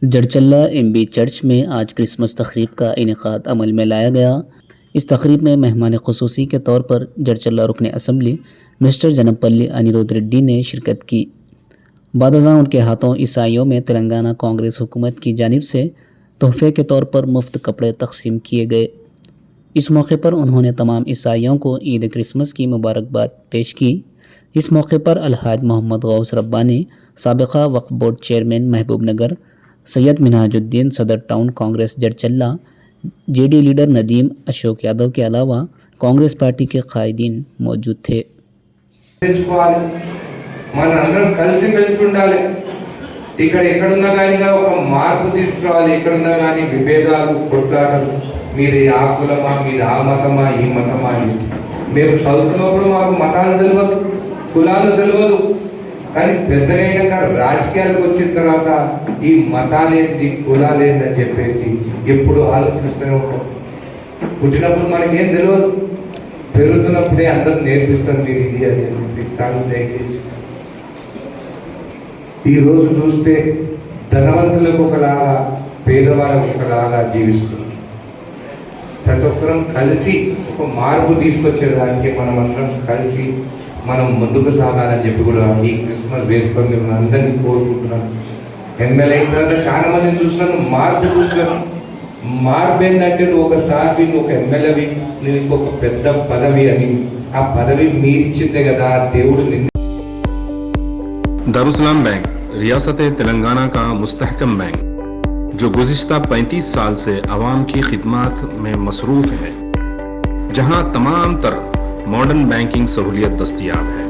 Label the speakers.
Speaker 1: Jadcherla MB church में आज Christmas तकरीब का इनेकाद अमल में लाया गया। इस तकरीब में मेहमान खुसूसी के तौर पर जड़चल्ला रुकन असम्बली मिस्टर जनपल्ली अनिरुद्ध रेड्डी ने शिरकत की। बादशाह उनके हाथों ईसाइयों में तेलंगाना कांग्रेस हुकूमत की जानिब से तोहफे के तौर पर मुफ्त कपड़े तकसीम किए गए। इस मौके पर उन्होंने तमाम ईसाइयों को ईद क्रिसमस की मुबारकबाद पेश की। इस मौके पर अलहाज मोहम्मद गौस रब्बानी, साबिका वक्फ बोर्ड चेयरमैन महबूब नगर, सैयद मिनहाजुद्दीन सदर town Congress Jadcherla, JD leader Nadeem Ashok Yadav के अलावा कांग्रेस पार्टी के कायदीन मौजूद थे।
Speaker 2: మనందరం కలిసి మెలిసి ఉండాలి। ఇక్కడ ఎక్కడున్నా కానీ ఒక మార్పు తీసుకురావాలి। ఎక్కడున్నా కానీ విభేదాలు, కొట్లాటలు, మీరు ఆ కులమా, మీరు ఆ మతమా, ఈ మతమా అని మేము చదువుతున్నప్పుడు మాకు మతాలు తెలియదు, కులాలు తెలియదు. కానీ పెద్దగైనాక రాజకీయాలకు వచ్చిన తర్వాత ఈ మతాలేంది, కులాలేంది అని చెప్పేసి ఎప్పుడు ఆలోచిస్తూనే ఉంటాం. పుట్టినప్పుడు మనకేం తెలియదు, పెరుగుతున్నప్పుడే అందరూ నేర్పిస్తారు మీరు ఇది అని చెప్పిస్తాను. దయచేసి ఈరోజు చూస్తే ధనవంతులకు ఒకలాగా, పేదవాళ్ళకు ఒకలాగా జీవిస్తుంది. ప్రతి ఒక్కరం కలిసి ఒక మార్పు తీసుకొచ్చేదానికి మనం అందరం కలిసి మనం ముందుకు సాగాలని చెప్పి కూడా ఈ క్రిస్మస్ వేసుకొని మిమ్మల్ని అందరినీ కోరుకుంటున్నాను. ఎమ్మెల్యే అయిన తర్వాత చాలా మందిని చూస్తున్నాను, మార్పు చూస్తున్నాను. మార్పు ఏంటంటే నువ్వు ఒకసారి నువ్వు ఒక ఎమ్మెల్యేవి, నువ్వు ఇంకొక పెద్ద పదవి అని, ఆ పదవి మీరిచ్చిందే కదా దేవుడు నిన్ను.
Speaker 3: दारुसलाम बैंक रियासत तेलंगाना का मुस्तहकम बैंक जो गुज़िश्ता 35 साल से आवाम की खिदमत में मसरूफ़ है, जहां तमाम तर मॉडर्न बैंकिंग सहूलियत दस्तयाब है।